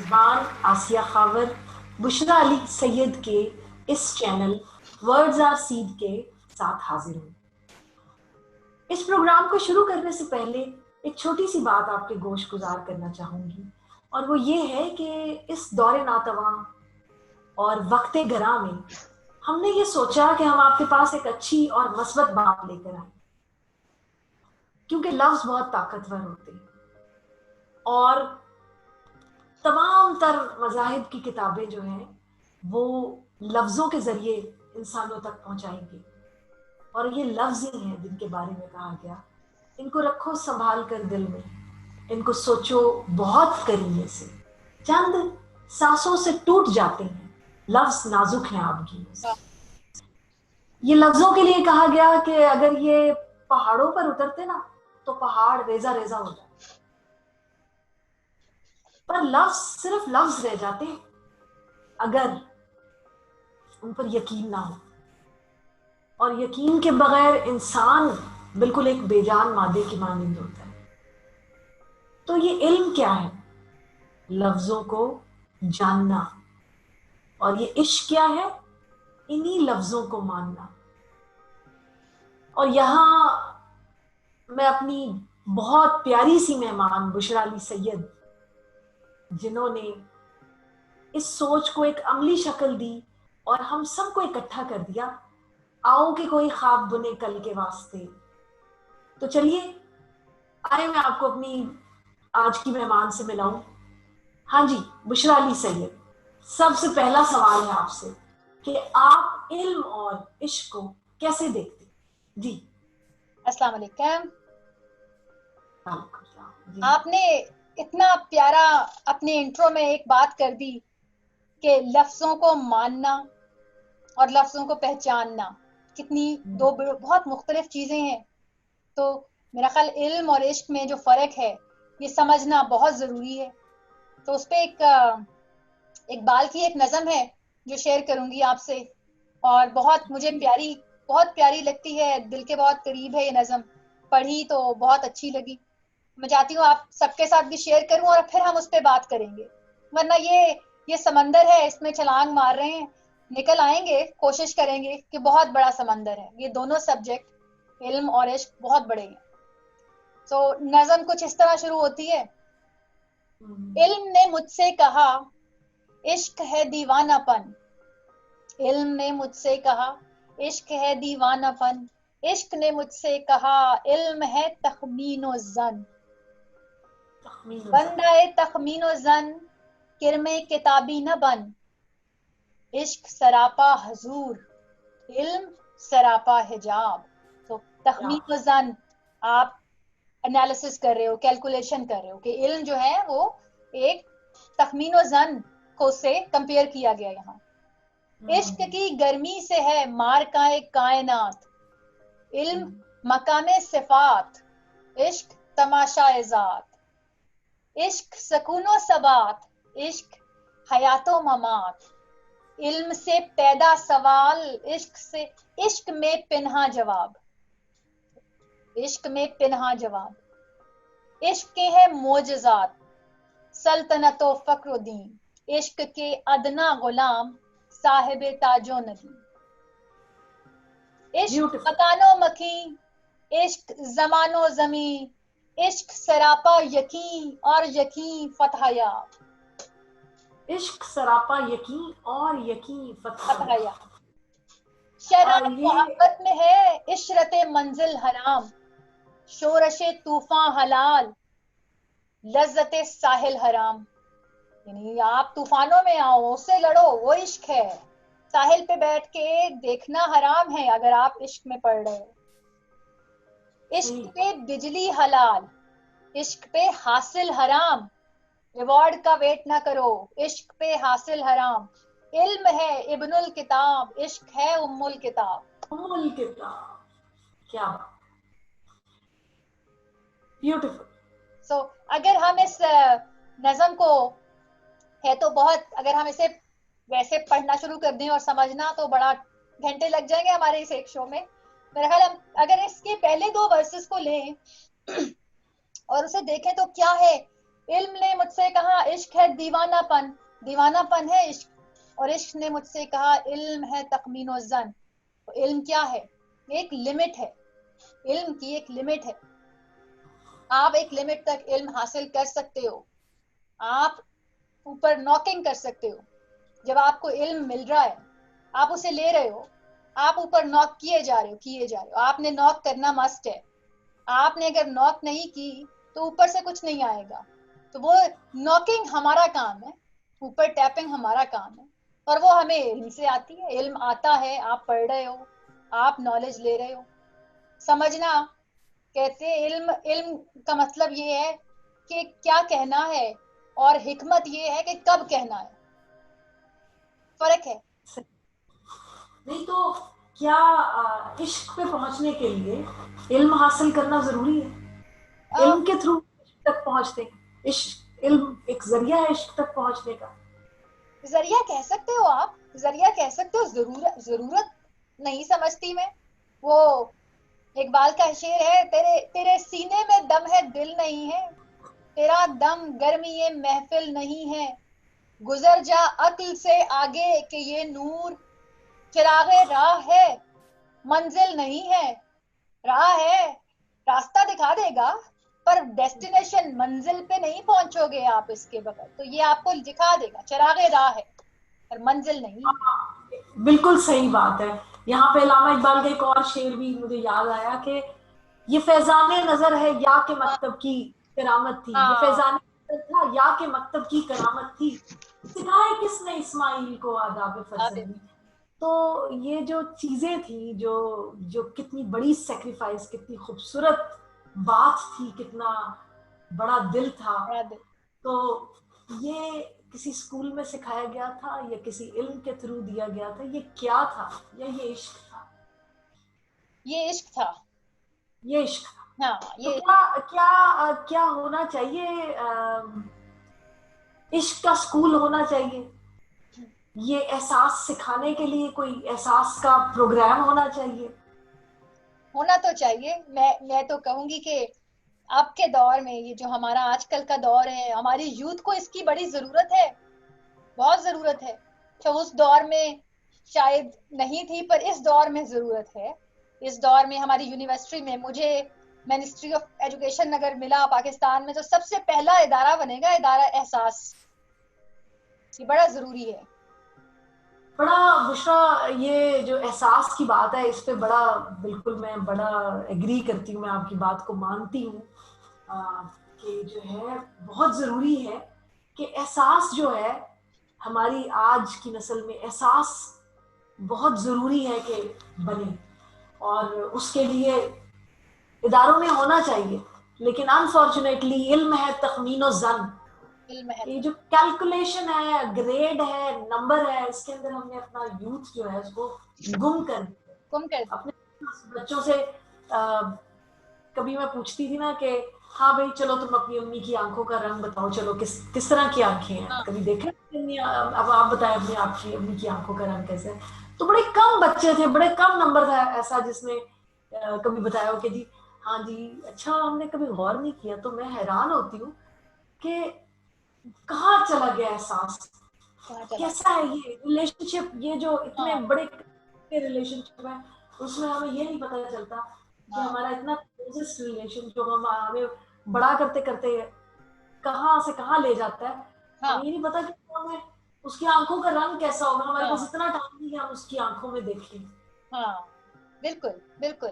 मेज़बान आसिया खावर बुशरा अली सैयद के इस चैनल वर्ड्स आर सीड के साथ हाजिर हूँ। इस प्रोग्राम को शुरू करने से पहले एक छोटी सी बात आपके गोश गुजार करना चाहूंगी, और वो ये है कि इस दौरे नातवा और वक्ते गरा में हमने ये सोचा कि हम आपके पास एक अच्छी और मस्बत बात लेकर आए, क्योंकि लफ्ज बहुत ताकतवर होते हैं और तमाम तर मज़ाहिब की किताबें जो हैं वो लफ्ज़ों के ज़रिए इंसानों तक पहुंचाएंगी, और ये लफ्ज़ ही हैं जिनके बारे में कहा गया, इनको रखो संभाल कर दिल में, इनको सोचो बहुत करीने से, चंद सांसों से टूट जाते हैं, लफ्ज़ नाजुक हैं आपकी। ये लफ्ज़ों के लिए कहा गया कि अगर ये पहाड़ों पर उतरते ना तो पहाड़ रेजा रेजा हो जाते, पर लफ्ज़ सिर्फ लफ्ज़ रह जाते अगर उन पर यकीन ना हो, और यकीन के बगैर इंसान बिल्कुल एक बेजान मादे की मानिंद होता है। तो ये इल्म क्या है? लफ्जों को जानना। और ये इश्क क्या है? इन्हीं लफ्जों को मानना। और यहां मैं अपनी बहुत प्यारी सी मेहमान बुशरा अली सैयद, जिन्होंने इस सोच को एक अमली शक्ल दी और हम सबको इकट्ठा कर दिया, आओ कि कोई ख्वाब बुने कल के वास्ते। तो चलिए आए मैं आपको अपनी आज की मेहमान से मिलाऊं। हाँ जी, बुशरा अली सैयद, सबसे पहला सवाल है आपसे कि आप इल्म और इश्क को कैसे देखते? जी। अस्सलाम वालेकुम। जी। आपने इतना प्यारा अपने इंट्रो में एक बात कर दी कि लफ्जों को मानना और लफ्जों को पहचानना कितनी दो बहुत मुख्तलिफ चीजें हैं। तो मेरा ख्याल इल्म और इश्क में जो फर्क है ये समझना बहुत जरूरी है। तो उस पे इकबाल की एक नज़म है जो शेयर करूंगी आपसे, और बहुत मुझे बहुत प्यारी लगती है, दिल के बहुत करीब है ये नज़म, पढ़ी तो बहुत अच्छी लगी। मैं चाहती हूँ आप सबके साथ भी शेयर करूं और फिर हम उस पर बात करेंगे, वरना ये समंदर है, इसमें छलांग मार रहे हैं, निकल आएंगे, कोशिश करेंगे कि बहुत बड़ा समंदर है ये दोनों सब्जेक्ट, इल्म और इश्क बहुत बड़े हैं। तो नज़म कुछ इस तरह शुरू होती है। इल्म ने मुझसे कहा इश्क है दीवानापन, इल्म ने मुझसे कहा इश्क है दीवानापन, इश्क ने मुझसे कहा इल्म है तखमीनो जन, बंदाए तखमीनो जन किरमे किताबी न बन, इश्क सरापा हजूर, इल्म सरापा हिजाब। तो तखमीनो जन, आप एनालिसिस कर रहे हो, कैलकुलेशन कर रहे हो कि इल्म जो है वो एक तखमीनो जन को से कंपेयर किया गया यहाँ। इश्क की गर्मी से है मारकाए कायनात, इल्म मकामे सिफात, इश्क तमाशाए जात, इश्क सकूनो सबात, इश्क हयातो ममात, इल्म से पैदा सवाल, इश्क में पिन्हा जवाब, इश्क में पिन्हा जवाब, इश्क के है मोजज़ात, सल्तनतो फक्रुद्दीन, इश्क के अदना गुलाम साहिबे ताजो नदी, इश्क मकानो मकी, इश्क जमानो जमी, इश्क सरापा यकीन और यकीन फतहयाब, इश्क सरापा यकीन और यकीन फतहयाब। शराब मोहब्बत में है इशरते मंजिल हराम, शोरशे तूफान हलाल, लज्जते साहिल हराम। यानी आप तूफानों में आओ, उससे लड़ो, वो इश्क है। साहिल पे बैठ के देखना हराम है अगर आप इश्क में पड़ रहे हो। इश्क पे बिजली हलाल, इश्क पे हासिल हराम, रिवॉर्ड का वेट ना करो, इश्क पे हासिल हराम। इल्म है इब्नुल किताब, इश्क है उम्मुल किताब। उम्मुल किताब, क्या ब्यूटीफुल। सो अगर हम इस नज़म को है तो बहुत, अगर हम इसे वैसे पढ़ना शुरू कर दें और समझना तो बड़ा घंटे लग जाएंगे हमारे इस एक शो में। मेरा ख्याल हम अगर इसके पहले दो वर्सेस को लें और उसे देखें तो क्या है इल्म ने मुझसे कहा इश्क है दीवानापन, दीवानापन है इश्क, और इश्क ने मुझसे कहा इल्म है तखमीनो ज़न। तो इल्म क्या है? एक लिमिट है, इल्म की एक लिमिट है। आप एक लिमिट तक इल्म हासिल कर सकते हो, आप ऊपर नॉकिंग कर सकते हो। जब आपको इल्म मिल रहा है, आप उसे ले रहे हो, आप ऊपर नॉक किए जा रहे हो, किए जा रहे हो। आपने नॉक करना मस्ट है। आपने अगर नॉक नहीं की तो ऊपर से कुछ नहीं आएगा। तो वो नॉकिंग हमारा काम है, ऊपर टैपिंग हमारा काम है, और वो हमें इल्म से आती है। इल्म आता है, आप पढ़ रहे हो, आप नॉलेज ले रहे हो। समझना, कहते हैं इल्म, इल्म का मतलब ये है कि क्या कहना है, और हिकमत ये है कि कब कहना है। फर्क है। नहीं तो क्या इश्क पे पहुंचने के लिए इल्म हासिल करना जरूरी है? इल्म के थ्रू इश्क तक पहुंचते हैं। इश्क, इल्म एक जरिया है इश्क तक पहुंचने का। जरिया कह सकते हो आप, जरिया कह सकते हो। जरूरत, जरूरत नहीं समझती मैं। वो इकबाल का शेर है, तेरे तेरे सीने में दम है दिल नहीं है, तेरा दम गर्मी ये महफिल नहीं है, गुजर जा अक्ल से आगे कि ये नूर चिरागे राह है, मंजिल नहीं है। राह है, रास्ता दिखा देगा, पर डेस्टिनेशन, मंजिल पे नहीं पहुंचोगे आप इसके बगैर। तो ये आपको दिखा देगा, चिरागे राह है पर मंजिल नहीं है। बिल्कुल सही बात है। यहाँ पे अल्लामा इकबाल का एक और शेर भी मुझे याद आया कि ये फैजाने नजर है या के हाँ मकतब की करामत थी। ये हाँ फैजाने नजर था या के मकतब की करामत थी, सिखाए किसने इस्माइल को आदाब आबिद। फरजंदी। तो ये जो चीजें थी, जो जो कितनी बड़ी सेक्रीफाइस, कितनी खूबसूरत बात थी, कितना बड़ा दिल था। बड़ा दिल। तो ये किसी स्कूल में सिखाया गया था या किसी इल्म के थ्रू दिया गया था? ये क्या था? या ये इश्क था? ये इश्क था। ये इश्क था। हाँ तो ये। क्या क्या क्या होना चाहिए? इश्क का स्कूल होना चाहिए? ये एहसास सिखाने के लिए कोई एहसास का प्रोग्राम होना चाहिए? होना तो चाहिए। मैं तो कहूंगी कि अब के दौर में, ये जो हमारा आजकल का दौर है, हमारी यूथ को इसकी बड़ी जरूरत है, बहुत जरूरत है। तो उस दौर में शायद नहीं थी, पर इस दौर में जरूरत है। इस दौर में हमारी यूनिवर्सिटी में, मुझे मिनिस्ट्री ऑफ एजुकेशन अगर मिला पाकिस्तान में, तो सबसे पहला इदारा बनेगा इदारा एहसास। ये बड़ा जरूरी है। बड़ा बुशरा, ये जो एहसास की बात है इस पे बड़ा, बिल्कुल मैं बड़ा एग्री करती हूँ, मैं आपकी बात को मानती हूँ कि जो है बहुत ज़रूरी है कि एहसास जो है, हमारी आज की नस्ल में एहसास बहुत ज़रूरी है कि बने, और उसके लिए इदारों में होना चाहिए। लेकिन अनफॉर्चुनेटली इल्म है तखमीनो जन, इल्म है ये तो। जो कैलकुलेशन है, ग्रेड है, नंबर है, इसके अंदर हमने अपना यूथ जो है उसको गुम कर दिया। गुम कर दिया। अपने बच्चों से कभी मैं पूछती थी ना कि हाँ भाई चलो तुम अपनी अम्मी की आंखों का रंग बताओ, चलो किस किस तरह की आंखें हैं, हाँ कभी देखे अब आप बताएं अपनी आपकी अम्मी की आंखों का रंग कैसे है? तो बड़े कम बच्चे थे, बड़े कम नंबर था ऐसा जिसने कभी बताया हो कि जी हाँ जी अच्छा, हमने कभी गौर नहीं किया। तो मैं हैरान होती हूँ कि कहाँ चला गया एहसास? कहाँ चला कैसा है ये रिलेशनशिप, ये जो गया। इतने हाँ बड़े रिलेशनशिप है, उसमें हमें ये नहीं पता चलता कि हाँ हमारा इतना क्लोजेस्ट रिलेशन जो हम हमें बड़ा करते करते कहाँ से कहाँ ले जाता है। हमें हाँ ये नहीं पता कि हमें उसकी आंखों का रंग कैसा होगा। हमारे पास हाँ इतना टाइम नहीं है हम उसकी आंखों में देखें। हाँ। बिल्कुल बिल्कुल।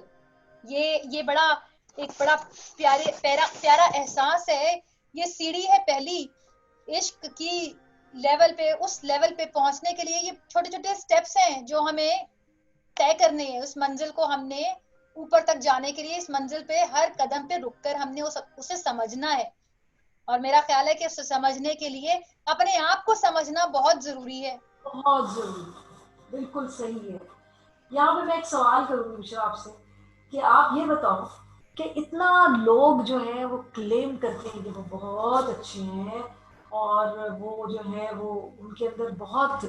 ये बड़ा, एक बड़ा प्यारे प्यारा प्यारा एहसास है। ये सीढ़ी है पहली इश्क की लेवल पे। उस लेवल पे पहुंचने के लिए ये छोटे छोटे स्टेप्स हैं जो हमें तय करने हैं। उस मंजिल को हमने, ऊपर तक जाने के लिए, इस मंजिल पे हर कदम पे रुककर हमने उसे समझना है। और मेरा ख्याल है कि उसे समझने के लिए अपने आप को समझना बहुत जरूरी है। बहुत जरूरी, बिल्कुल सही है। यहाँ पे मैं एक सवाल करूंगी मिश्रा आपसे कि आप ये बताओ कि इतना लोग जो है वो क्लेम करते हैं कि वो बहुत अच्छे हैं, और वो जो है वो उनके अंदर बहुत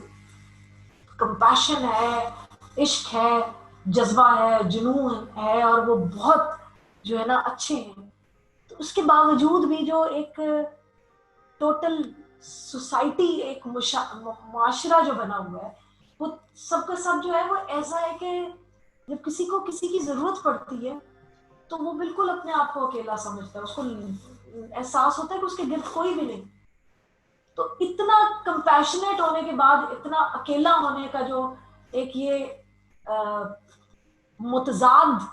कंपैशन है, इश्क है, जज्बा है, जुनून है, और वो बहुत जो है ना अच्छे हैं। तो उसके बावजूद भी जो एक टोटल सोसाइटी, एक माशरा जो बना हुआ है, वो सबका सब जो है वो ऐसा है कि जब किसी को किसी की जरूरत पड़ती है तो वो बिल्कुल अपने आप को अकेला समझता है, उसको एहसास होता है कि उसके गिर्द कोई भी नहीं। तो इतना कंपैशनेट होने के बाद इतना अकेला होने का जो एक ये मुतजाद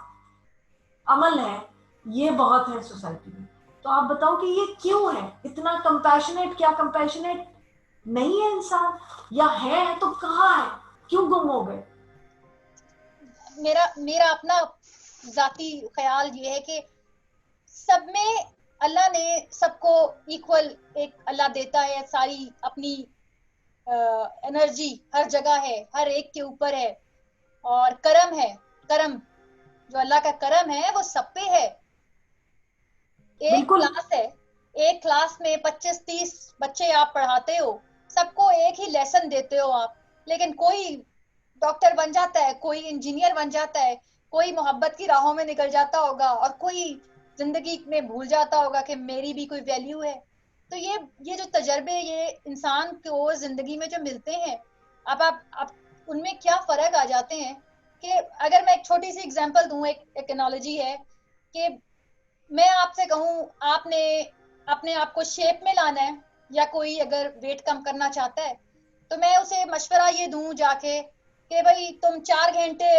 अमल है, ये बहुत है सोसाइटी में। तो आप बताओ कि ये क्यों है इतना कंपैशनेट? क्या कंपैशनेट नहीं है इंसान, या है तो कहाँ है, क्यों गुम हो गए? मेरा मेरा अपना जाती ख्याल ये है कि सब में अल्लाह ने सबको इक्वल, एक अल्लाह देता है सारी अपनी एनर्जी हर जगह है, हर एक के ऊपर है। और करम है, करम जो अल्लाह का करम है वो सब पे है। एक बिल्कुल। क्लास है, एक क्लास में 25-30 बच्चे आप पढ़ाते हो, सबको एक ही लेसन देते हो आप, लेकिन कोई डॉक्टर बन जाता है, कोई इंजीनियर बन जाता है, कोई मोहब्बत की राहों में निकल जाता होगा, और कोई जिंदगी में भूल जाता होगा कि मेरी भी कोई वैल्यू है। तो ये जो तजर्बे ये इंसान को जिंदगी में जो मिलते हैं, अब आप उनमें क्या फर्क आ जाते हैं। कि अगर मैं एक छोटी सी एग्जांपल दूं, एक एनालॉजी है कि मैं आपसे कहूं आपने अपने आप को शेप में लाना है, या कोई अगर वेट कम करना चाहता है, तो मैं उसे मशवरा ये दूं जाके कि भाई तुम 4 घंटे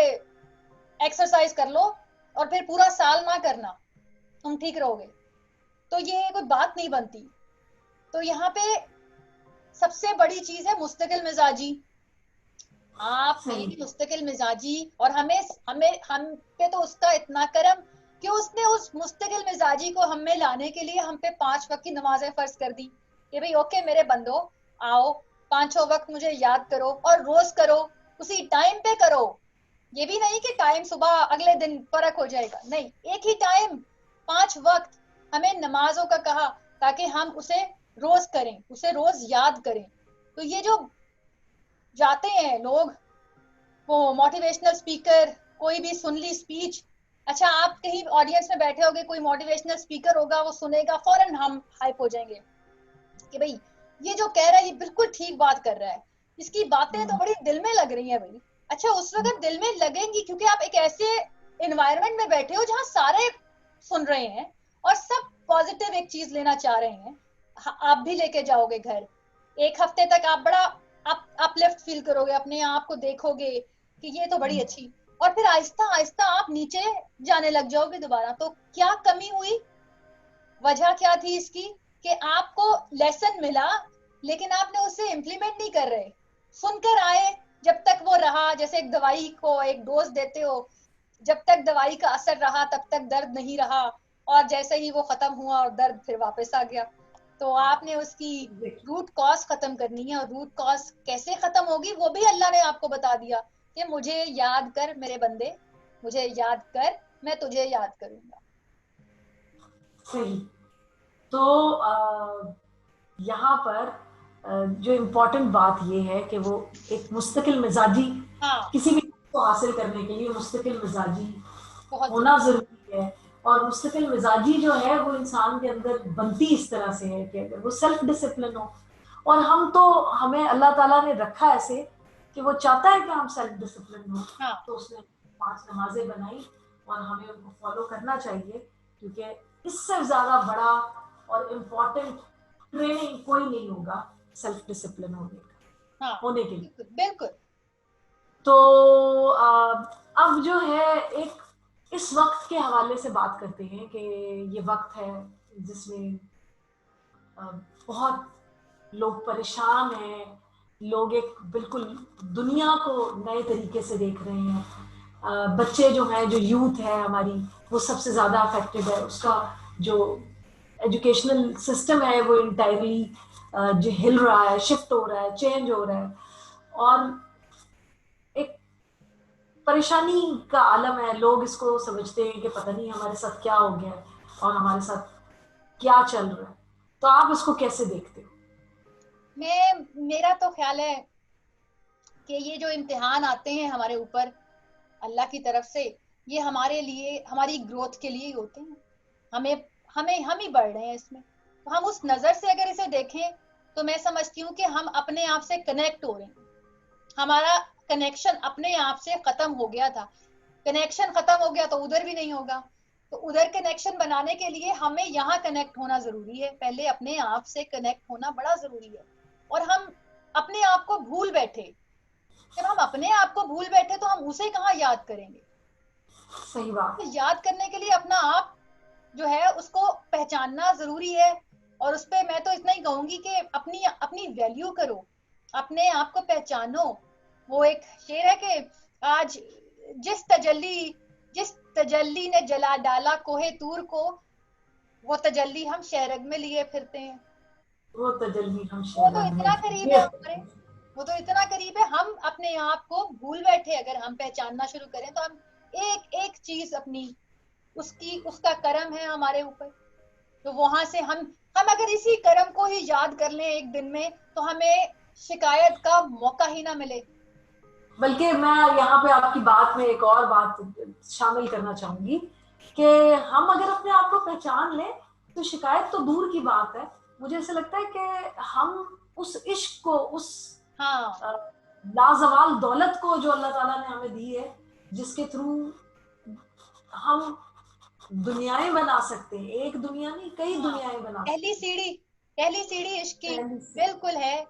एक्सरसाइज कर लो और फिर पूरा साल ना करना, तुम ठीक रहोगे। तो ये कोई बात नहीं बनती। तो यहाँ पे सबसे बड़ी चीज है मुस्तकिल मिजाजी। आप सही। मेरी मुस्तकिल मिजाजी, और हमें हमें हम पे तो उसका इतना करम कि उसने उस मुस्तकिल मिजाजी को हम में लाने के लिए हम पे 5 वक्त की नमाजें फर्ज कर दी कि भाई ओके मेरे बंदो, आओ 5 वक्त मुझे याद करो, और रोज करो, उसी टाइम पे करो। ये भी नहीं कि टाइम सुबह अगले दिन फर्क हो जाएगा, नहीं, एक ही टाइम 5 वक्त हमें नमाजों का कहा, ताकि हम उसे रोज करें, उसे रोज याद करें। तो ये जो जाते हैं लोग, वो मोटिवेशनल स्पीकर, कोई भी सुन ली स्पीच, अच्छा आप कहीं ऑडियंस में बैठे होगे, कोई मोटिवेशनल स्पीकर होगा, वो सुनेगा, फौरन हम हाइप हो जाएंगे कि भाई ये जो कह रहा है ये बिल्कुल ठीक बात कर रहा है, इसकी बातें तो बड़ी दिल में लग रही हैं भाई। अच्छा उस वक्त दिल में लगेंगी क्योंकि आप एक ऐसे एनवायरनमेंट में बैठे हो जहां सारे सुन रहे हैं और सब पॉजिटिव एक चीज लेना चाह रहे हैं। आप भी लेके जाओगे घर, एक हफ्ते तक आप बड़ा अपलिफ्ट फील करोगे, अपने आप को देखोगे कि ये तो बड़ी अच्छी, और फिर आहिस्ता आहिस्ता आप नीचे जाने लग जाओगे दोबारा। तो क्या कमी हुई, वजह क्या थी इसकी, कि आपको लेसन मिला लेकिन आपने उसे इम्प्लीमेंट नहीं कर रहे, सुनकर आए, जब तक वो रहा, जैसे एक दवाई को एक डोज देते हो, जब तक दवाई का असर रहा तब तक दर्द नहीं रहा, और जैसे ही वो खत्म हुआ और दर्द फिर वापस आ गया। तो आपने उसकी रूट कॉज खत्म करनी है, और रूट कॉज कैसे खत्म होगी वो भी अल्लाह ने आपको बता दिया कि मुझे याद कर मेरे बंदे, मुझे याद कर, मैं तुझे याद करूंगा। सही। तो यहाँ पर जो इम्पोर्टेंट बात ये है कि वो एक मुस्तकिल मिजाजी, हाँ, किसी भी चीज को हासिल करने के लिए मुस्तकिल मिजाजी बहुत होना जरूरी। जरूरी है। और मुस्तकिल मिजाजी जो है वो इंसान के अंदर बनती इस तरह से है कि अगर वो सेल्फ डिसिप्लिन हो, और हम तो, हमें अल्लाह ताला ने रखा ऐसे कि वो चाहता है कि हम सेल्फ डिसिप्लिन हो। हाँ, तो उसने 5 नमाजें बनाई और हमें उनको फॉलो करना चाहिए, क्योंकि इससे ज्यादा बड़ा और इम्पोर्टेंट ट्रेनिंग कोई नहीं होगा सेल्फ डिसिप्लिन हाँ, होने के लिए। बिल्कुल बिल्कुल। तो अब जो है एक इस वक्त के हवाले से बात करते हैं कि ये वक्त है जिसमें अ, बहुत लोग परेशान हैं, लोग एक बिल्कुल दुनिया को नए तरीके से देख रहे हैं। बच्चे जो हैं, जो यूथ है हमारी, वो सबसे ज़्यादा अफेक्टेड है। उसका जो एजुकेशनल सिस्टम है वो इंटायरली जो हिल रहा है, शिफ्ट हो रहा है, चेंज हो रहा है, और एक परेशानी का आलम है। लोग इसको समझते हैं कि पता नहीं हमारे साथ क्या हो गया है और हमारे साथ क्या चल रहा है। तो आप इसको कैसे देखते हो? मेरा तो ख्याल है कि ये जो इम्तिहान आते हैं हमारे ऊपर अल्लाह की तरफ से, ये हमारे लिए, हमारी ग्रोथ के लिए ही होते हैं। हमें हमें हम ही बढ़ रहे हैं इसमें। तो हम उस नजर से अगर इसे देखें तो मैं समझती हूँ कि हम अपने आप से कनेक्ट हो रहे हैं। हमारा कनेक्शन अपने आप से खत्म हो गया था, कनेक्शन खत्म हो गया तो उधर भी नहीं होगा। तो उधर कनेक्शन बनाने के लिए हमें यहाँ कनेक्ट होना जरूरी है, पहले अपने आप से कनेक्ट होना बड़ा जरूरी है। और हम अपने आप को भूल बैठे, जब हम अपने आप को भूल बैठे तो हम उसे कहाँ याद करेंगे। सही बात। तो याद करने के लिए अपना आप जो है उसको पहचानना जरूरी है। और उस पर मैं तो इतना ही कहूंगी कि अपनी अपनी वैल्यू करो, अपने आप को पहचानो। वो एक शेर है कि आज जिस तजल्ली ने जला डाला कोहे तूर को, वो तजल्ली हम शहरग में लिए फिरते हैं। वो तजल्ली हम वो तो शहनाज इतना करीब है में। हमारे, वो तो इतना करीब है, हम अपने आप को भूल बैठे। अगर हम पहचानना शुरू करें तो हम एक एक चीज अपनी उसकी उसका कर्म है हमारे ऊपर। तो वहां से हम अगर इसी कर्म को ही याद कर लें एक दिन में तो हमें शिकायत का मौका ही ना मिले। बल्कि मैं यहाँ पे आपकी बात में एक और बात शामिल करना चाहूंगी कि हम अगर अपने आप को पहचान लें तो शिकायत तो दूर की बात है। मुझे ऐसा लगता है कि हम उस इश्क को, उस हाँ लाजवाल दौलत को जो अल्लाह ताला ने हमें दी है, जिसके थ्रू हम दुनियाएं बना सकते हैं, एक दुनिया नहीं कई हाँ, दुनियाएं बना पहली सकते सीढ़ी, पहली सीढ़ी इश्क की हैं। बिल्कुल है,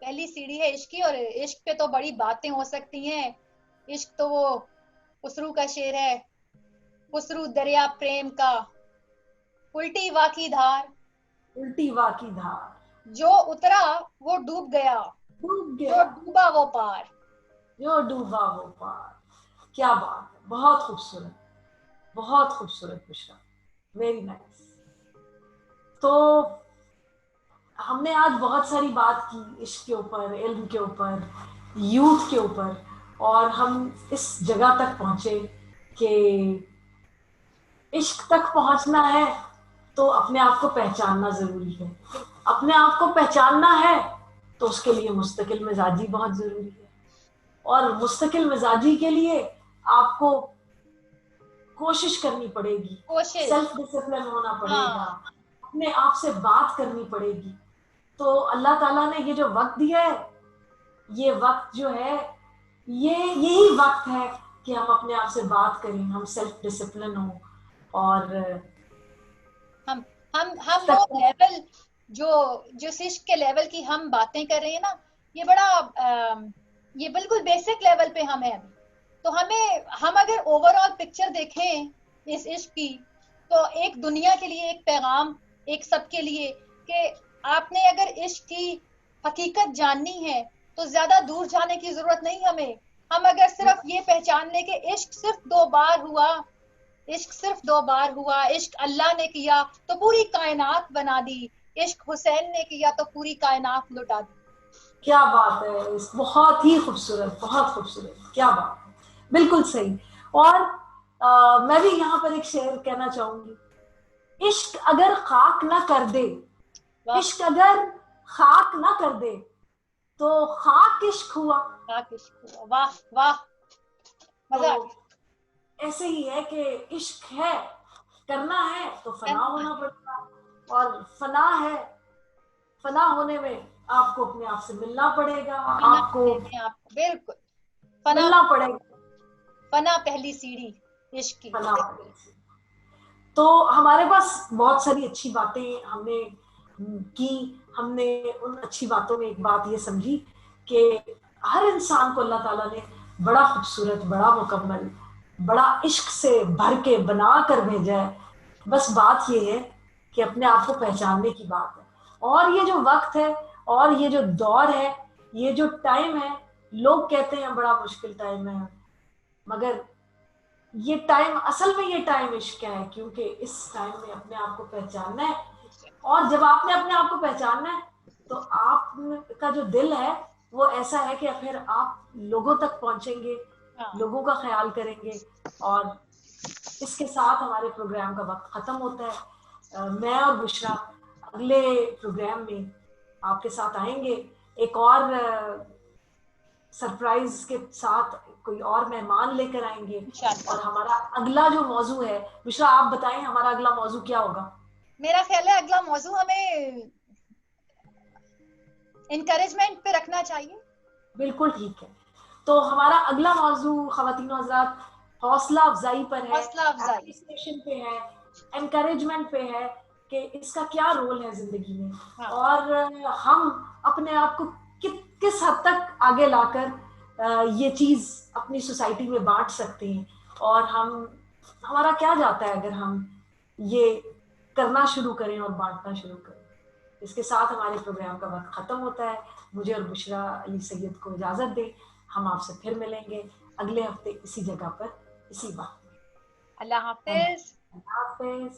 पहली सीढ़ी है इश्क की। और इश्क पे तो बड़ी बातें हो सकती हैं। इश्क तो वो खुसरू का शेर है, खुसरू दरिया प्रेम का, उल्टी वाकी धार, उल्टी वाकी धार, जो उतरा वो डूब गया, डूब जो गया डूबा वो पार। जो डूबा वो पार। क्या बात है, बहुत खूबसूरत, बहुत खूबसूरत बुशरा, वेरी नाइस। तो हमने आज बहुत सारी बात की इश्क के ऊपर, इल्म के ऊपर, यूथ के ऊपर, और हम इस जगह तक पहुंचे कि इश्क तक पहुंचना है तो अपने आप को पहचानना जरूरी है। अपने आप को पहचानना है तो उसके लिए मुस्तकिल मिजाजी बहुत जरूरी है, और मुस्तकिल मिजाजी के लिए आपको कोशिश करनी पड़ेगी, कोशिश। सेल्फ डिसिप्लिन होना पड़ेगा, हाँ अपने आप से बात करनी पड़ेगी। तो अल्लाह ताला ने ये जो वक्त दिया है, ये वक्त जो है, ये यही वक्त है कि हम अपने आप से बात करें, हम सेल्फ डिसिप्लिन हो, और हम हम वो लेवल जो जिस इश्क के लेवल की हम बातें कर रहे हैं ना, ये बड़ा ये बिल्कुल बेसिक लेवल पे हम हैं अभी। तो हम अगर ओवरऑल पिक्चर देखें इस इश्क की, तो एक दुनिया के लिए एक पैगाम, एक सबके लिए, कि आपने अगर इश्क की हकीकत जाननी है तो ज्यादा दूर जाने की जरूरत नहीं हमें। हम अगर सिर्फ ये पहचान ले कि इश्क सिर्फ 2 बार हुआ, इश्क सिर्फ 2 बार हुआ, इश्क अल्लाह ने किया तो पूरी कायनात बना दी, इश्क हुसैन ने किया तो पूरी कायनात लुटा दी। क्या बात है, बहुत ही खूबसूरत, बहुत खूबसूरत, क्या बात है, बिल्कुल सही। और मैं भी यहाँ पर एक शेर कहना चाहूंगी, इश्क अगर खाक ना कर दे, वाह, इश्क अगर खाक ना कर दे तो खाक इश्क हुआ। इश्क हुआ, वाह वाह, मजा आ तो ऐसे ही है कि इश्क है, करना है तो फना गया। होना पड़ेगा, और फना है, फना होने में आपको अपने आप से मिलना पड़ेगा, आपको बिल्कुल, फना, मिलना पड़ेगा, फना पहली सीढ़ी इश्क की। फना पड़ेगा। तो हमारे पास बहुत सारी अच्छी बातें हमने की। हमने उन अच्छी बातों में एक बात ये समझी कि हर इंसान को अल्लाह ताला ने बड़ा खूबसूरत, बड़ा मुकम्मल, बड़ा इश्क से भर के बना कर भेजा है। बस बात ये है कि अपने आप को पहचानने की बात है। और ये जो वक्त है, और ये जो दौर है, ये जो टाइम है, लोग कहते हैं बड़ा मुश्किल टाइम है, मगर ये टाइम, असल में ये टाइम इश्क का है, क्योंकि इस टाइम में अपने आप को पहचानना है। और जब आपने अपने आप को पहचानना है तो आपका जो दिल है वो ऐसा है कि फिर आप लोगों तक पहुंचेंगे, हाँ, लोगों का ख्याल करेंगे। और इसके साथ हमारे प्रोग्राम का वक्त खत्म होता है। मैं और बुशरा अगले प्रोग्राम में आपके साथ आएंगे, एक और सरप्राइज के साथ, कोई और मेहमान लेकर आएंगे। इंशाल्लाह। और हमारा अगला जो मौजू है, बुशरा आप बताएं हमारा अगला मौजू क्या होगा? मेरा ख्याल है अगला मौजू हमें इनकरेजमेंट पे रखना चाहिए। बिल्कुल ठीक है। तो हमारा अगला मौजू ख़वातीनो हज़रात हौसला अफजाई पर है, हौसला अफजाई, एप्रिसिएशन पे है, एनकरेजमेंट पे है कि इसका क्या रोल है जिंदगी में। हाँ। और हम अपने आप को किस हद तक आगे लाकर ये चीज अपनी सोसाइटी में बांट सकते हैं, और हमारा क्या जाता है अगर हम ये करना शुरू करें और बांटना शुरू करें। इसके साथ हमारे प्रोग्राम का वक्त खत्म होता है। मुझे और बुशरा अली सैयद को इजाजत दें। हम आपसे फिर मिलेंगे अगले हफ्ते इसी जगह पर, इसी बात में। अल्लाह हाफिज। अल्लाह हाफिज।